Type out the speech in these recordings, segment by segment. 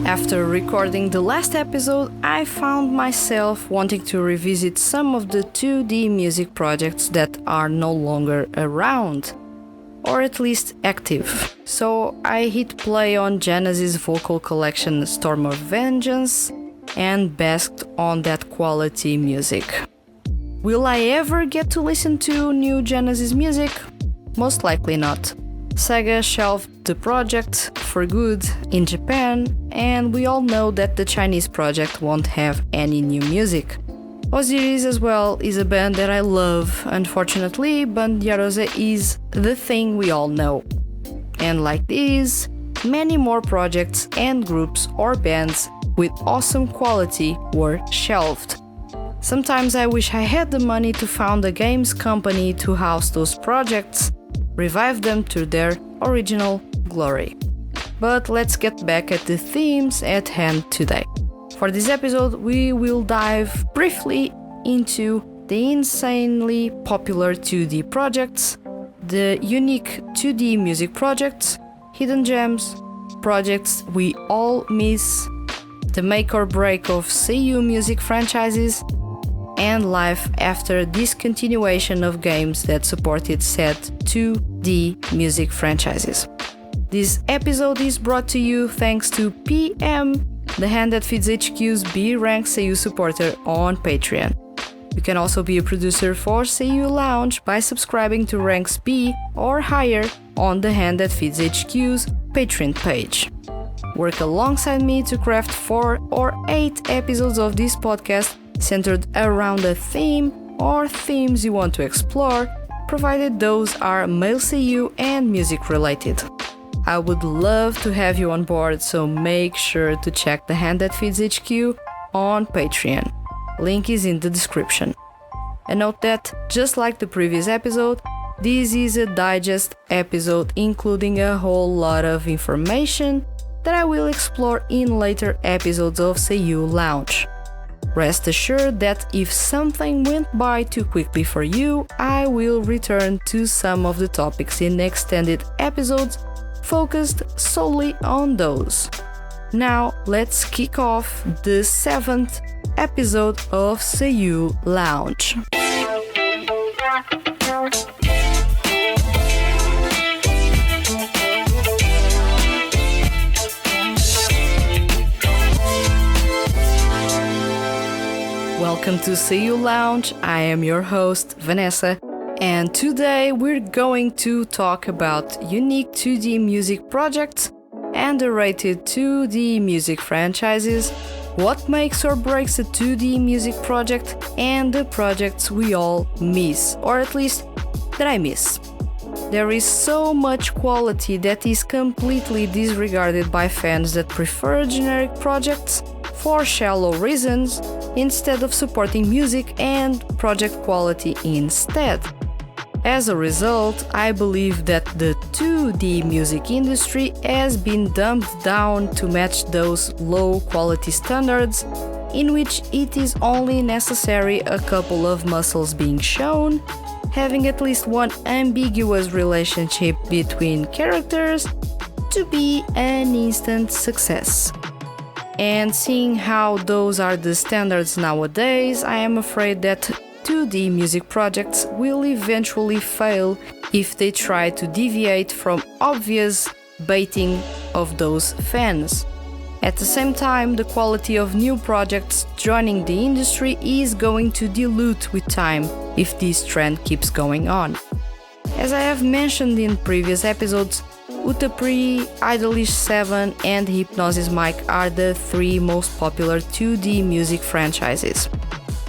After recording the last episode, I found myself wanting to revisit some of the 2D music projects that are no longer around, or at least active. So I hit play on Genesis' vocal collection Storm of Vengeance and basked on that quality music. Will I ever get to listen to new Genesis music? Most likely not. Sega shelved the project for good in Japan, and we all know that the Chinese project won't have any new music. Osiris as well is a band that I love. Unfortunately, Band Yarose is the thing we all know. And like these, many more projects and groups or bands with awesome quality were shelved. Sometimes I wish I had the money to found a games company to house those projects, revive them to their original glory. But let's get back at the themes at hand today. For this episode, we will dive briefly into the insanely popular 2D projects, the unique 2D music projects, hidden gems, projects we all miss, the make or break of SEIYUU music franchises, and life after discontinuation of games that supported said 2D music franchises. This episode is brought to you thanks to PM, the hand that feeds HQ's B-rank SEIYUU supporter on Patreon. You can also be a producer for SEIYUU Lounge by subscribing to ranks B or higher on the hand that feeds HQ's Patreon page. Work alongside me to craft 4 or 8 episodes of this podcast centered around a theme or themes you want to explore, provided those are male SEIYUU and music related. I would love to have you on board, so make sure to check the hand that feeds HQ on Patreon. Link is in the description. And note that, just like the previous episode, this is a digest episode including a whole lot of information that I will explore in later episodes of SEIYUU Lounge. Rest assured that if something went by too quickly for you, I will return to some of the topics in extended episodes focused solely on those. Now let's kick off the 7th episode of SEIYUU Lounge. Welcome to SEIYUU Lounge. I am your host, Vanessa, and today we're going to talk about unique 2D music projects, underrated 2D music franchises, what makes or breaks a 2D music project, and the projects we all miss, or at least that I miss. There is so much quality that is completely disregarded by fans that prefer generic projects for shallow reasons instead of supporting music and project quality instead. As a result, I believe that the 2D music industry has been dumbed down to match those low quality standards in which it is only necessary a couple of muscles being shown, having at least one ambiguous relationship between characters to be an instant success. And seeing how those are the standards nowadays, I am afraid that 2D music projects will eventually fail if they try to deviate from obvious baiting of those fans. At the same time, the quality of new projects joining the industry is going to dilute with time if this trend keeps going on. As I have mentioned in previous episodes, Utapri, Idolish 7 and Hypnosis Mic are the 3 most popular 2D music franchises.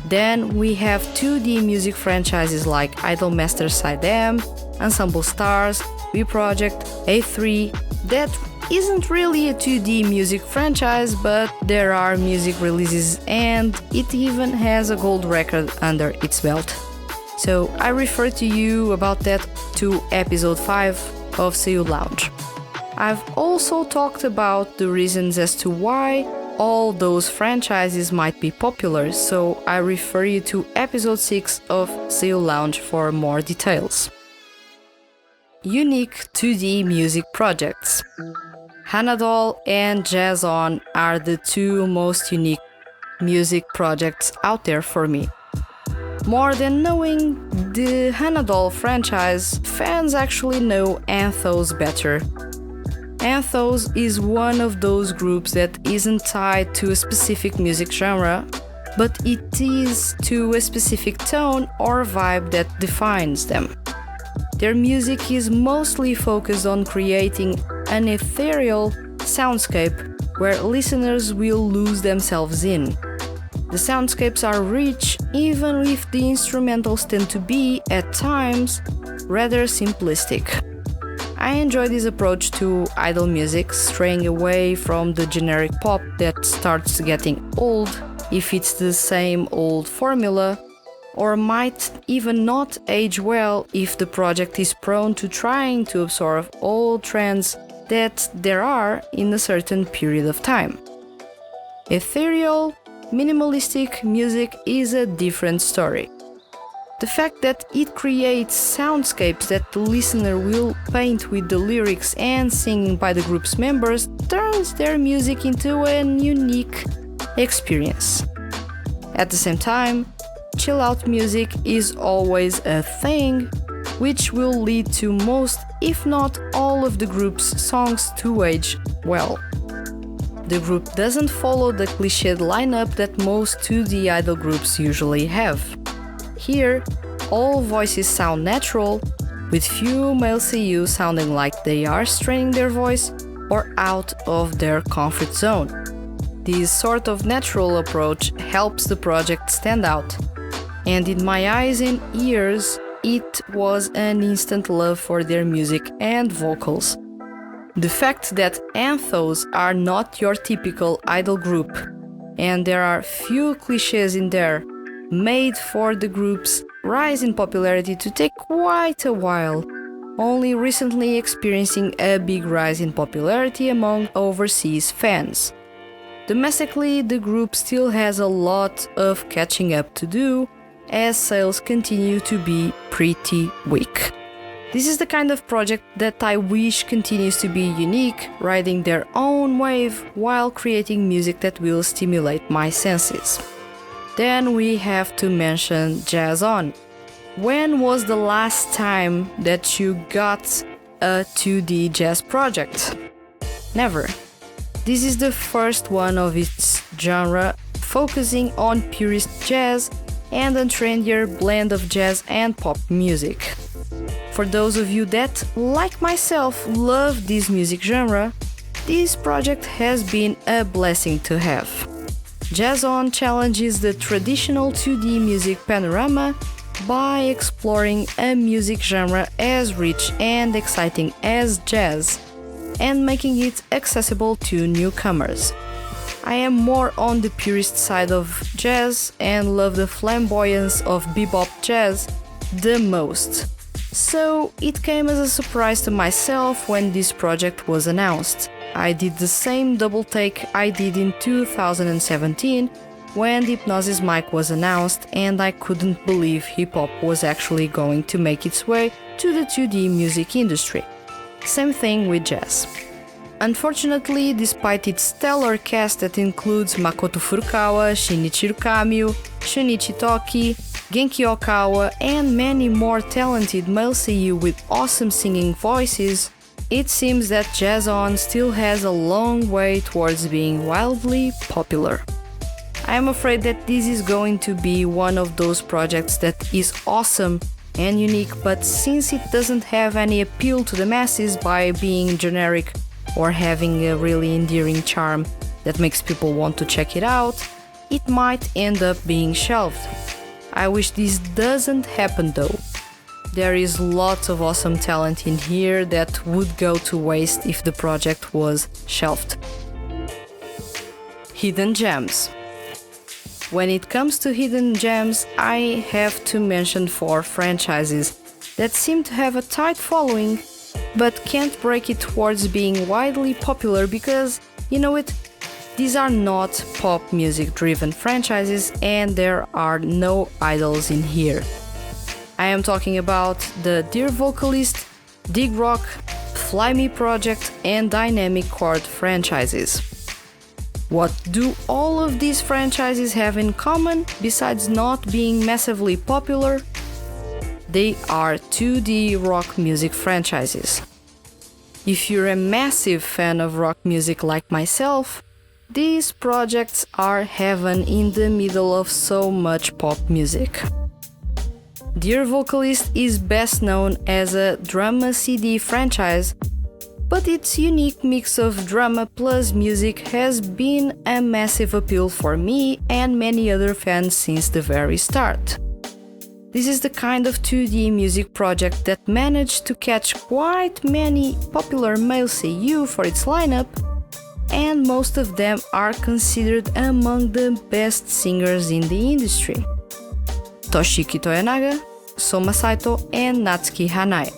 Then we have 2D music franchises like Idolmaster Side M, Ensemble Stars, V Project, A3, that isn't really a 2D music franchise, but there are music releases and it even has a gold record under its belt. So I refer to you about that to episode 5 of SEIYUU Lounge. I've also talked about the reasons as to why all those franchises might be popular, so I refer you to episode 6 of SEIYUU Lounge for more details. Unique 2D music projects. Hana-Doll and Jazz On are the two most unique music projects out there for me. More than knowing the Hana-Doll franchise, fans actually know Anthos better. Anthos is one of those groups that isn't tied to a specific music genre, but it is to a specific tone or vibe that defines them. Their music is mostly focused on creating an ethereal soundscape where listeners will lose themselves in. The soundscapes are rich, even if the instrumentals tend to be, at times, rather simplistic. I enjoy this approach to idol music, straying away from the generic pop that starts getting old if it's the same old formula, or might even not age well if the project is prone to trying to absorb old trends that there are in a certain period of time. Ethereal, minimalistic music is a different story. The fact that it creates soundscapes that the listener will paint with the lyrics and singing by the group's members turns their music into a unique experience. At the same time, chill-out music is always a thing, which will lead to most, if not all, of the group's songs to age well. The group doesn't follow the cliched lineup that most 2D idol groups usually have. Here, all voices sound natural, with few male SEIYUU sounding like they are straining their voice or out of their comfort zone. This sort of natural approach helps the project stand out, and in my eyes and ears, it was an instant love for their music and vocals. The fact that Anthos are not your typical idol group, and there are few cliches in there, made for the group's rise in popularity to take quite a while, only recently experiencing a big rise in popularity among overseas fans. Domestically, the group still has a lot of catching up to do, as sales continue to be pretty weak. This is the kind of project that I wish continues to be unique, riding their own wave while creating music that will stimulate my senses. Then we have to mention Jazz On. When was the last time that you got a 2D jazz project? Never. This is the first one of its genre, focusing on purist jazz and a trendier blend of jazz and pop music. For those of you that, like myself, love this music genre, this project has been a blessing to have. Jazz On challenges the traditional 2D music panorama by exploring a music genre as rich and exciting as jazz and making it accessible to newcomers. I am more on the purist side of jazz and love the flamboyance of bebop jazz the most. So it came as a surprise to myself when this project was announced. I did the same double take I did in 2017 when the Hypnosis mic was announced, and I couldn't believe hip-hop was actually going to make its way to the 2D music industry. Same thing with jazz. Unfortunately, despite its stellar cast that includes Makoto Furukawa, Shinichiro Kamio, Shunichi Toki, Genki Okawa, and many more talented male SEIYUU with awesome singing voices, it seems that Jazz On still has a long way towards being wildly popular. I am afraid that this is going to be one of those projects that is awesome and unique, but since it doesn't have any appeal to the masses by being generic or having a really endearing charm that makes people want to check it out, it might end up being shelved. I wish this doesn't happen though. There is lots of awesome talent in here that would go to waste if the project was shelved. Hidden gems. When it comes to hidden gems, I have to mention 4 franchises that seem to have a tight following, but can't break it towards being widely popular because, you know it, these are not pop music driven franchises and there are no idols in here. I am talking about the Dear Vocalist, Dig Rock, Fly Me project, and Dynamic Chord franchises. What do all of these franchises have in common, besides not being massively popular? They are 2D rock music franchises. If you're a massive fan of rock music like myself, these projects are heaven in the middle of so much pop music. Dear Vocalist is best known as a drama CD franchise, but its unique mix of drama plus music has been a massive appeal for me and many other fans since the very start. This is the kind of 2D music project that managed to catch quite many popular male SEIYUU for its lineup, and most of them are considered among the best singers in the industry. Toshiki Toyonaga, Soma Saito, and Natsuki Hanae.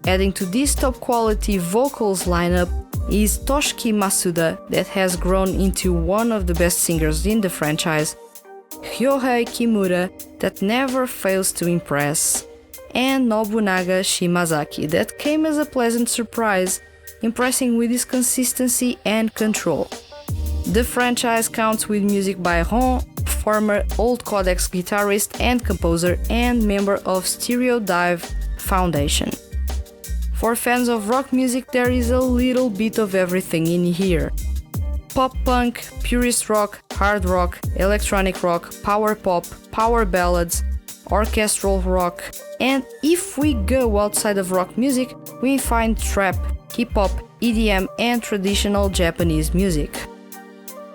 Adding to this top quality vocals lineup is Toshiki Masuda, that has grown into one of the best singers in the franchise, Ryohei Kimura, that never fails to impress, and Nobunaga Shimazaki, that came as a pleasant surprise, impressing with his consistency and control. The franchise counts with music by Ron, former Old Codex guitarist and composer and member of Stereo Dive Foundation. For fans of rock music, there is a little bit of everything in here. Pop punk, purist rock, hard rock, electronic rock, power pop, power ballads, orchestral rock, and if we go outside of rock music, we find trap, hip-hop, EDM, and traditional Japanese music.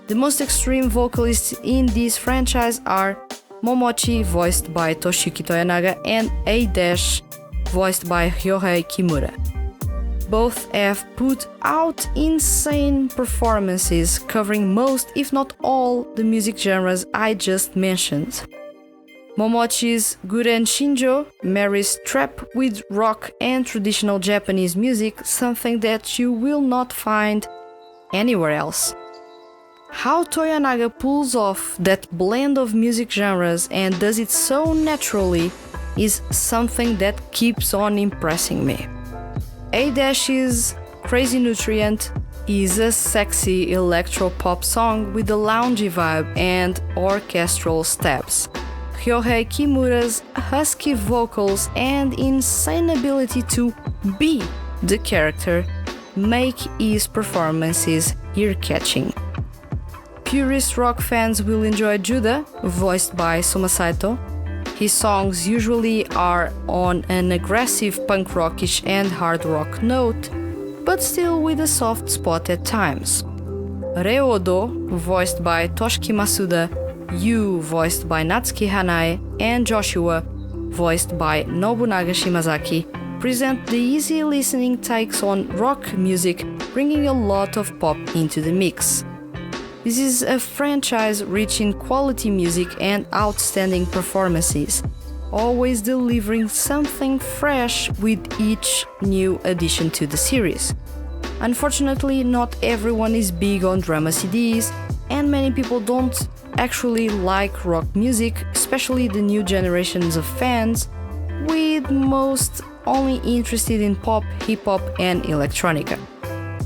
The most extreme vocalists in this franchise are Momochi, voiced by Toshiki Toyonaga, and A-Dash, voiced by Ryohei Kimura. Both have put out insane performances covering most, if not all, the music genres I just mentioned. Momochi's Guren Shinjo marries trap with rock and traditional Japanese music, something that you will not find anywhere else. How Toyonaga pulls off that blend of music genres and does it so naturally is something that keeps on impressing me. A-Dash's Crazy Nutrient is a sexy electro-pop song with a loungy vibe and orchestral steps. Ryohei Kimura's husky vocals and insane ability to be the character make his performances ear-catching. Purist rock fans will enjoy Judah, voiced by Soma Saito. His songs usually are on an aggressive punk rockish and hard rock note, but still with a soft spot at times. Reodo, voiced by Toshiki Masuda, Yu, voiced by Natsuki Hanae, and Joshua, voiced by Nobunaga Shimazaki, present the easy listening takes on rock music, bringing a lot of pop into the mix. This is a franchise rich in quality music and outstanding performances, always delivering something fresh with each new addition to the series. Unfortunately, not everyone is big on drama CDs, and many people don't actually like rock music, especially the new generations of fans, with most only interested in pop, hip-hop, and electronica.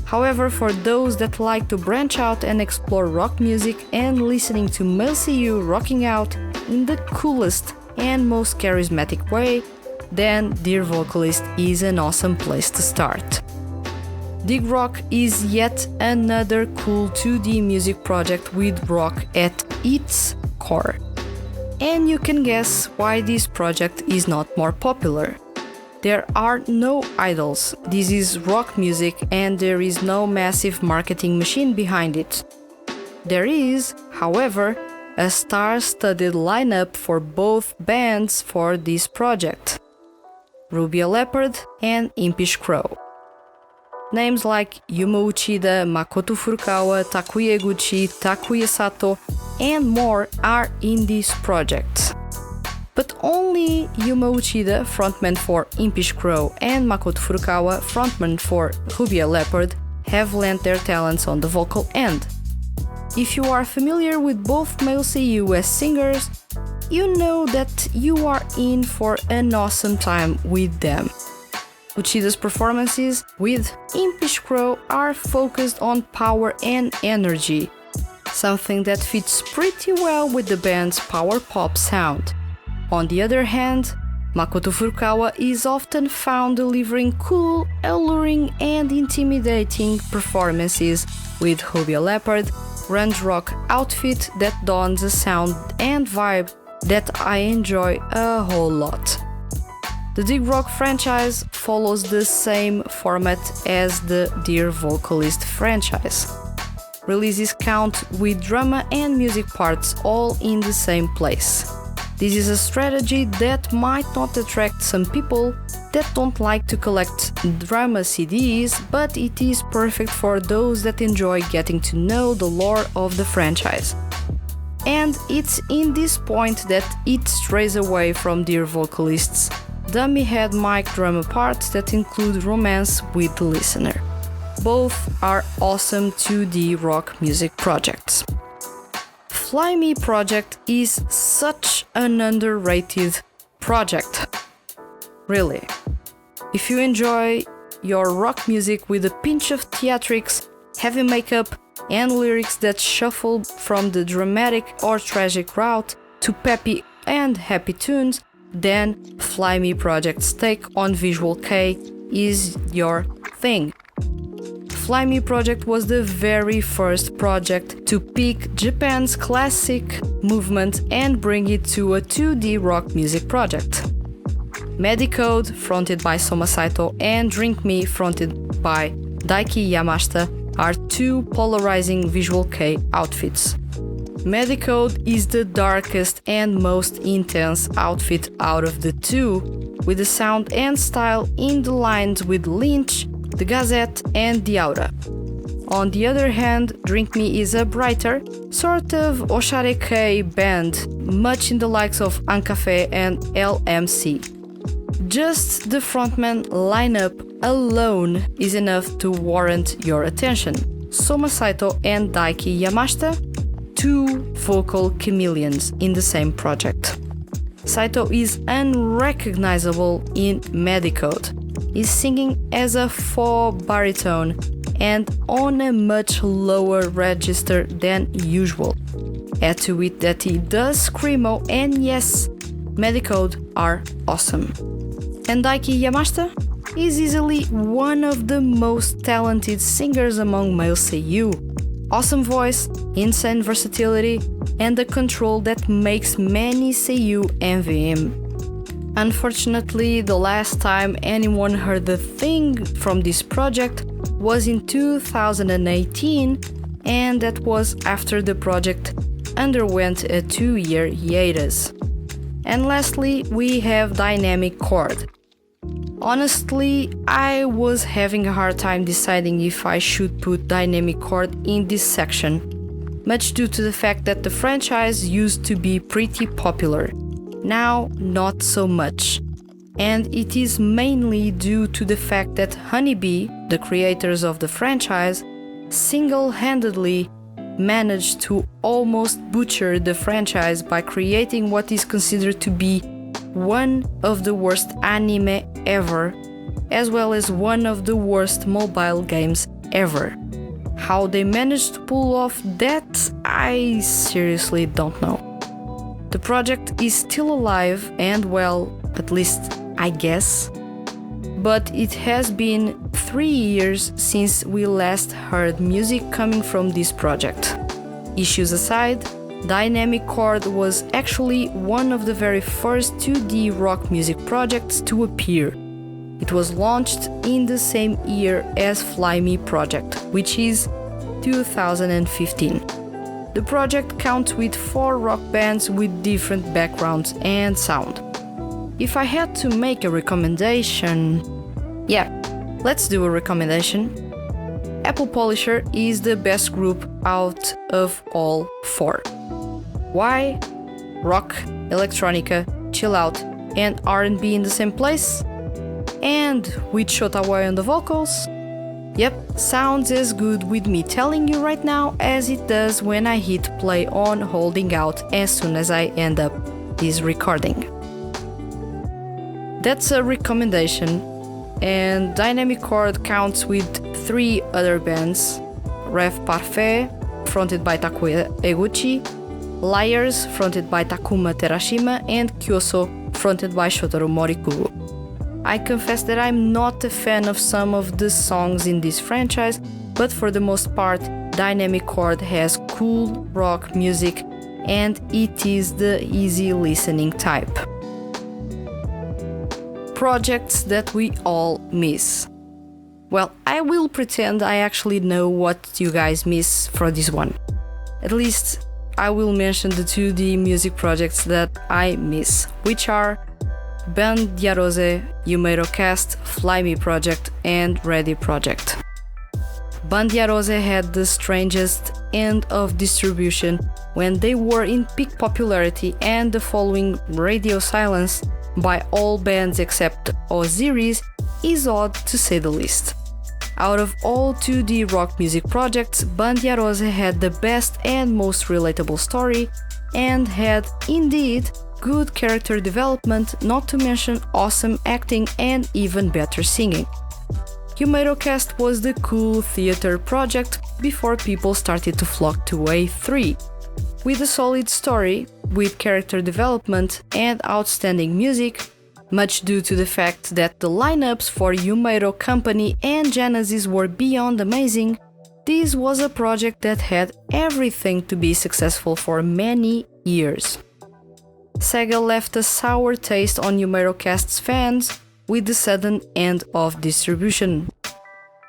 However, for those that like to branch out and explore rock music and listening to male SEIYUU rocking out in the coolest and most charismatic way, then Dear Vocalist is an awesome place to start. Dig Rock is yet another cool 2D music project with rock at its core. And you can guess why this project is not more popular. There are no idols, this is rock music and there is no massive marketing machine behind it. There is, however, a star-studded lineup for both bands for this project: Ruby Leopard and Impish Crow. Names like Yuma Uchida, Makoto Furukawa, Takuya Eguchi, Takuya Sato, and more are in this project. But only Yuma Uchida, frontman for Impish Crow, and Makoto Furukawa, frontman for Ruby Leopard, have lent their talents on the vocal end. If you are familiar with both male SEIYUU as singers, you know that you are in for an awesome time with them. Uchida's performances with Impish Crow are focused on power and energy, something that fits pretty well with the band's power pop sound. On the other hand, Makoto Furukawa is often found delivering cool, alluring and intimidating performances with Hobia Leopard, grunge rock outfit that dons a sound and vibe that I enjoy a whole lot. The Dig Rock franchise follows the same format as the Dear Vocalist franchise. Releases count with drama and music parts all in the same place. This is a strategy that might not attract some people that don't like to collect drama CDs, but it is perfect for those that enjoy getting to know the lore of the franchise. And it's in this point that it strays away from Dear Vocalist's dummy head mic drama parts that include romance with the listener. Both are awesome 2D rock music projects. Fly Me project is such an underrated project. Really. If you enjoy your rock music with a pinch of theatrics, heavy makeup, and lyrics that shuffle from the dramatic or tragic route to peppy and happy tunes, then Fly Me project's take on Visual Kei is your thing. Fly Me project was the very first project to pick Japan's classic movement and bring it to a 2D rock music project. Medicode, fronted by Soma Saito, and Drink Me, fronted by Daiki Yamashita, are two polarizing Visual Kei outfits. Medicode is the darkest and most intense outfit out of the two, with the sound and style in the lines with Lynch, the Gazette, and the Aura. On the other hand, Drink Me is a brighter, sort of Oshare Kei band, much in the likes of Ancafe and LMC. Just the frontman lineup alone is enough to warrant your attention. Soma Saito and Daiki Yamashita, two vocal chameleons in the same project. Saito is unrecognizable in Medicode. He's singing as a faux baritone and on a much lower register than usual. Add to it that he does screamo, and yes, Medicode are awesome. And Daiki Yamashita is easily one of the most talented singers among male seiyuu. Awesome voice, insane versatility, and a control that makes many seiyuu envy him. Unfortunately, the last time anyone heard the thing from this project was in 2018, and that was after the project underwent a 2-year hiatus. And lastly, we have Dynamic Chord. Honestly, I was having a hard time deciding if I should put Dynamic Chord in this section, much due to the fact that the franchise used to be pretty popular. Now, not so much. And it is mainly due to the fact that Honeybee, the creators of the franchise, single-handedly managed to almost butcher the franchise by creating what is considered to be one of the worst anime ever, as well as one of the worst mobile games ever. How they managed to pull off that, I seriously don't know. The project is still alive and well, at least I guess, but it has been 3 years since we last heard music coming from this project. Issues aside, Dynamic Chord was actually one of the very first 2D rock music projects to appear. It was launched in the same year as Fly Me project, which is 2015. The project counts with 4 rock bands with different backgrounds and sound. If I had to make a recommendation... yeah, let's do a recommendation. Apple Polisher is the best group out of all 4. Why? Rock, electronica, chill out, and R&B in the same place? And with Shota Wai on the vocals? Yep, sounds as good with me telling you right now as it does when I hit play on Holding Out as soon as I end up this recording. That's a recommendation, and Dynamic Chord counts with 3 other bands: Rêve Parfait, fronted by Takuya Eguchi, Liars, fronted by Takuma Terashima, and Kyoso, fronted by Shotaro Morikubo. I confess that I'm not a fan of some of the songs in this franchise, but for the most part, Dynamic Chord has cool rock music and it is the easy listening type. Projects that we all miss. Well, I will pretend I actually know what you guys miss for this one. At least I will mention the 2D music projects that I miss, which are Bandiarose, Yumeiro Cast, Fly Me Project, and Ready Project. Bandiarose had the strangest end of distribution when they were in peak popularity and the following radio silence by all bands except Osiris is odd to say the least. Out of all 2D rock music projects, Bandiarose had the best and most relatable story and had, indeed, good character development, not to mention awesome acting and even better singing. Yumeiro Cast was the cool theater project before people started to flock to A3. With a solid story, with character development and outstanding music, much due to the fact that the lineups for Yumeiro Company and Genesis were beyond amazing, this was a project that had everything to be successful for many years. Sega left a sour taste on Yumeiro Cast's fans with the sudden end of distribution.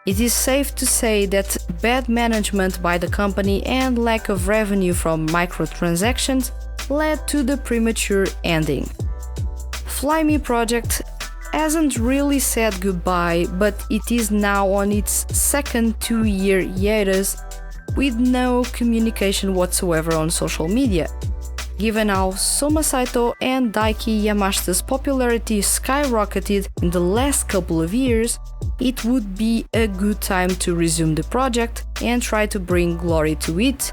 It is safe to say that bad management by the company and lack of revenue from microtransactions led to the premature ending. Fly Me Project hasn't really said goodbye, but it is now on its second 2-year hiatus with no communication whatsoever on social media. Given how Soma Saito and Daiki Yamashita's popularity skyrocketed in the last couple of years, it would be a good time to resume the project and try to bring glory to it,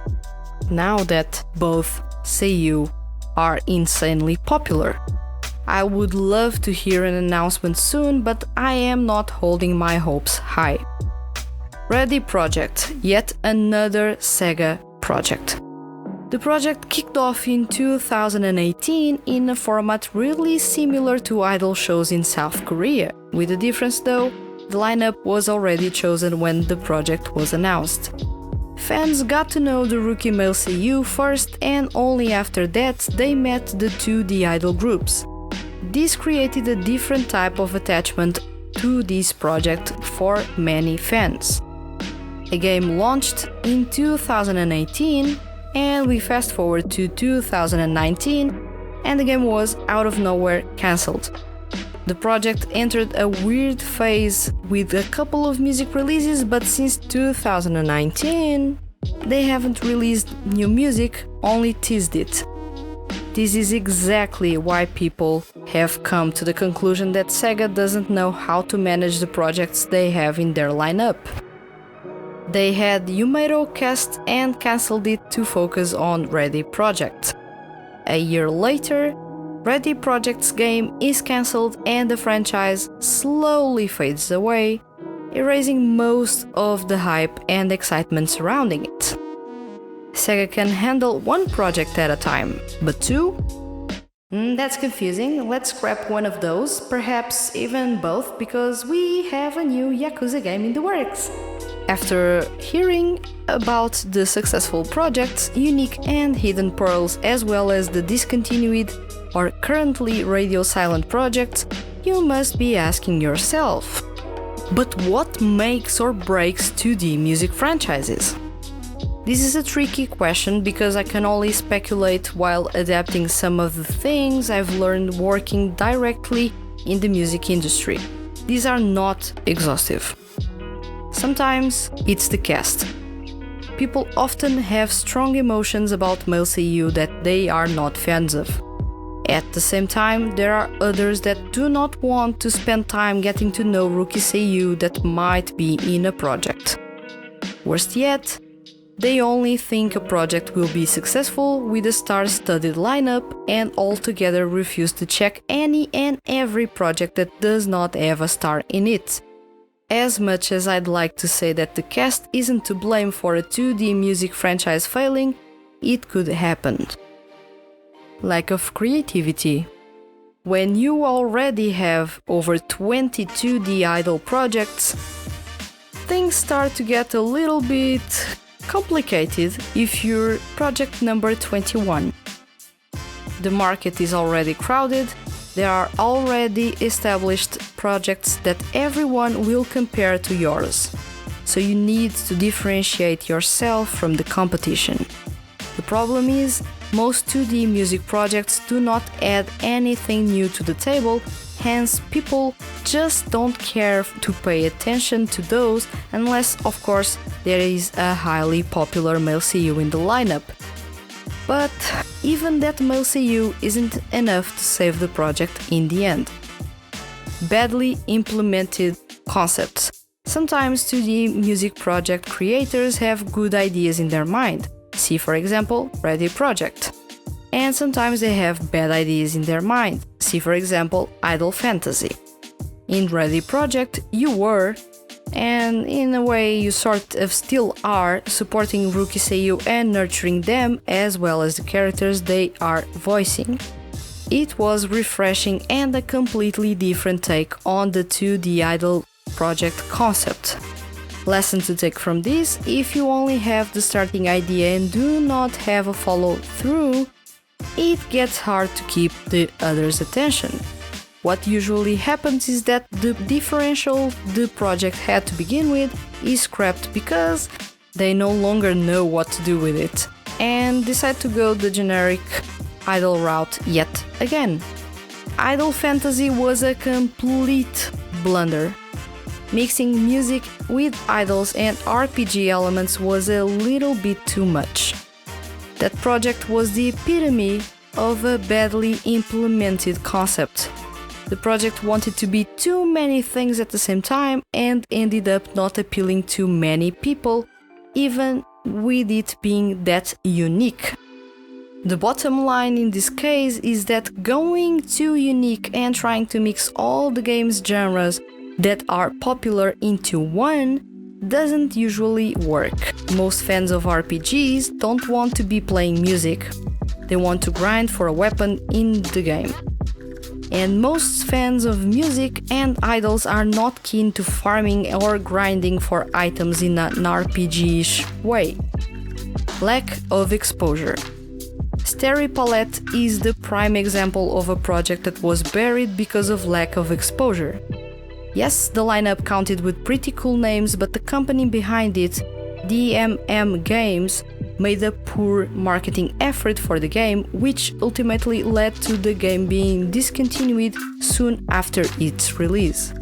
now that both SEIYUU are insanely popular. I would love to hear an announcement soon, but I am not holding my hopes high. Ready Project, yet another Sega project. The project kicked off in 2018 in a format really similar to idol shows in South Korea, with the difference though, the lineup was already chosen when the project was announced. Fans got to know the rookie male SEIYUU first, and only after that they met the 2D idol groups. This created a different type of attachment to this project for many fans. A game launched in 2018, and we fast forward to 2019, and the game was out of nowhere cancelled. The project entered a weird phase with a couple of music releases, but since 2019 they haven't released new music, only teased it. This is exactly why people have come to the conclusion that Sega doesn't know how to manage the projects they have in their lineup. They had Yumeiro Cast and cancelled it to focus on Ready Project. A year later, Ready Project's game is cancelled and the franchise slowly fades away, erasing most of the hype and excitement surrounding it. Sega can handle one project at a time, but two? That's confusing. Let's scrap one of those, perhaps even both, because we have a new Yakuza game in the works. After hearing about the successful projects, unique and hidden pearls, as well as the discontinued or currently radio silent projects, you must be asking yourself, but what makes or breaks 2D music franchises? This is a tricky question because I can only speculate while adapting some of the things I've learned working directly in the music industry. These are not exhaustive. Sometimes it's the cast. People often have strong emotions about male SEIYUU that they are not fans of. At the same time, there are others that do not want to spend time getting to know rookie SEIYUU that might be in a project. Worst yet, They only think a project will be successful with a star-studded lineup and altogether refuse to check any and every project that does not have a star in it. As much as I'd like to say that the cast isn't to blame for a 2D music franchise failing, it could happen. Lack of creativity. When you already have over 20 2D idol projects, things start to get a little bit complicated if you're project number 21. The market is already crowded, there are already established projects that everyone will compare to yours, so you need to differentiate yourself from the competition. The problem is, most 2D music projects do not add anything new to the table, hence people just don't care to pay attention to those unless, of course, there is a highly popular male SEIYUU in the lineup. But even that male SEIYUU isn't enough to save the project in the end. Badly implemented concepts. Sometimes 2D music project creators have good ideas in their mind. See, for example, Ready Project. And sometimes they have bad ideas in their mind. See, for example, Idol Fantasy. In Ready Project, you were, and in a way you sort of still are, supporting rookie SEIYUU and nurturing them as well as the characters they are voicing. It was refreshing and a completely different take on the 2D idol project concept. Lesson to take from this: if you only have the starting idea and do not have a follow-through, it gets hard to keep the others' attention. What usually happens is that the differential the project had to begin with is scrapped because they no longer know what to do with it and decide to go the generic idol route yet again. Idol Fantasy was a complete blunder. Mixing music with idols and RPG elements was a little bit too much. That project was the epitome of a badly implemented concept. The project wanted to be too many things at the same time and ended up not appealing to many people, even with it being that unique. The bottom line in this case is that going too unique and trying to mix all the game's genres that are popular into one doesn't usually work. Most fans of RPGs don't want to be playing music. They want to grind for a weapon in the game. And most fans of music and idols are not keen to farming or grinding for items in an RPG-ish way. Lack of exposure. Starry Palette is the prime example of a project that was buried because of lack of exposure. Yes, the lineup counted with pretty cool names, but the company behind it, DMM Games, made a poor marketing effort for the game, which ultimately led to the game being discontinued soon after its release.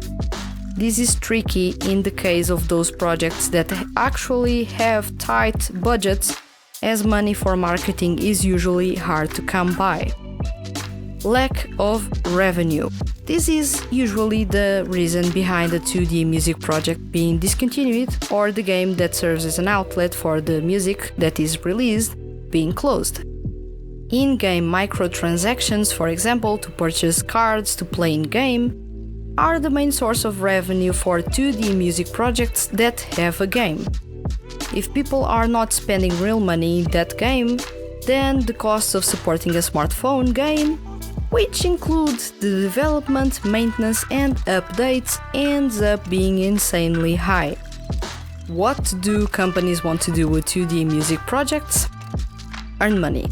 This is tricky in the case of those projects that actually have tight budgets, as money for marketing is usually hard to come by. Lack of revenue. This is usually the reason behind a 2D music project being discontinued or the game that serves as an outlet for the music that is released being closed. In-game microtransactions, for example, to purchase cards to play in-game, are the main source of revenue for 2D music projects that have a game. If people are not spending real money in that game, then the cost of supporting a smartphone game, which includes the development, maintenance and updates, ends up being insanely high. What do companies want to do with 2D music projects? Earn money.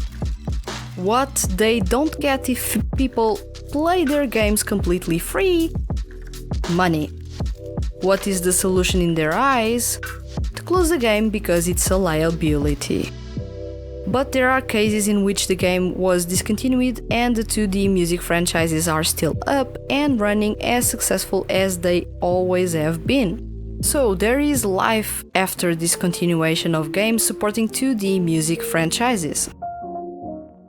What they don't get if people play their games completely free? Money. What is the solution in their eyes? To close the game because it's a liability. But there are cases in which the game was discontinued and the 2D music franchises are still up and running as successful as they always have been. So there is life after discontinuation of games supporting 2D music franchises.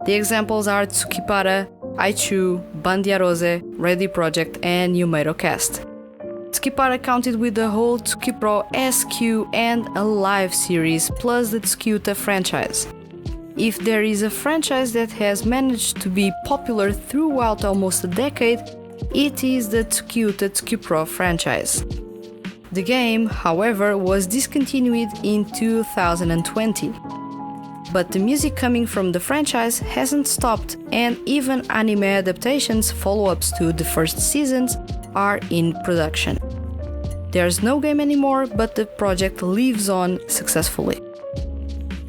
The examples are Tsukipara, SEIYUU, Bandia Rose, Ready Project and Numero Cast. Tsukipara counted with the whole Tsukipro SQ and a live series plus the Tsukyuta franchise. If there is a franchise that has managed to be popular throughout almost a decade, it is the Tsukyuta Tsukipro franchise. The game, however, was discontinued in 2020. But the music coming from the franchise hasn't stopped, and even anime adaptations, follow-ups to the first seasons, are in production. There's no game anymore, but the project lives on successfully.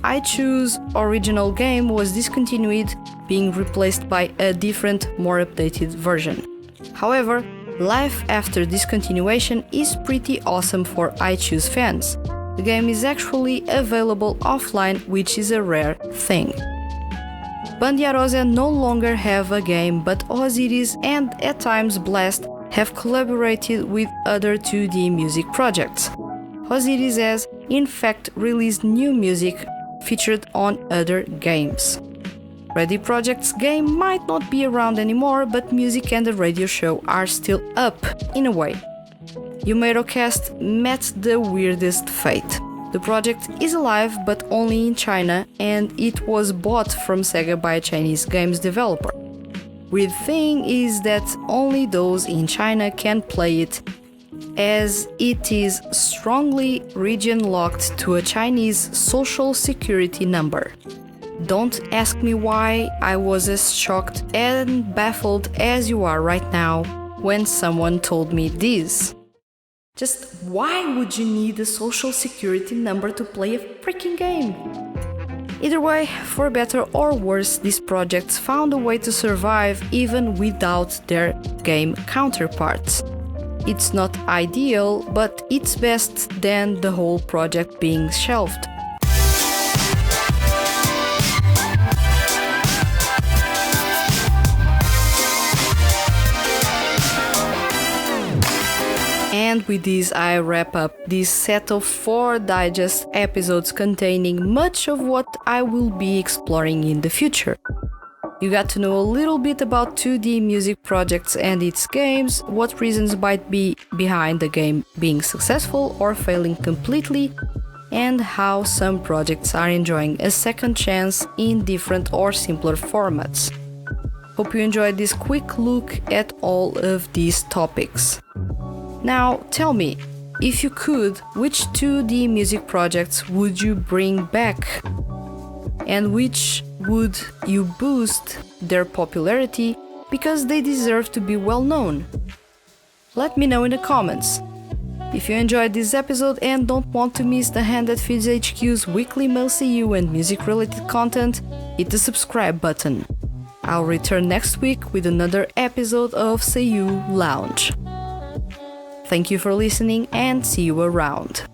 SEIYUU's original game was discontinued, being replaced by a different, more updated version. However, life after discontinuation is pretty awesome for SEIYUU's fans. The game is actually available offline, which is a rare thing. Bandiarose no longer have a game, but Osiris and at times Blast have collaborated with other 2D music projects. Osiris has, in fact, released new music featured on other games. Ready Project's game might not be around anymore, but music and the radio show are still up, in a way. Yumeirocast met the weirdest fate. The project is alive, but only in China, and it was bought from Sega by a Chinese games developer. Weird thing is that only those in China can play it, as it is strongly region-locked to a Chinese social security number. Don't ask me why I was as shocked and baffled as you are right now when someone told me this. Just why would you need a social security number to play a freaking game? Either way, for better or worse, these projects found a way to survive even without their game counterparts. It's not ideal, but it's best than the whole project being shelved. And with this, I wrap up this set of 4 digest episodes containing much of what I will be exploring in the future. You got to know a little bit about 2D music projects and its games, what reasons might be behind the game being successful or failing completely, and how some projects are enjoying a second chance in different or simpler formats. Hope you enjoyed this quick look at all of these topics. Now, tell me, if you could, which 2D music projects would you bring back? And which would you boost their popularity because they deserve to be well known? Let me know in the comments. If you enjoyed this episode and don't want to miss the Hand That Feeds HQ's weekly mail SEIYUU and music-related content, hit the subscribe button. I'll return next week with another episode of SEIYUU Lounge. Thank you for listening and see you around.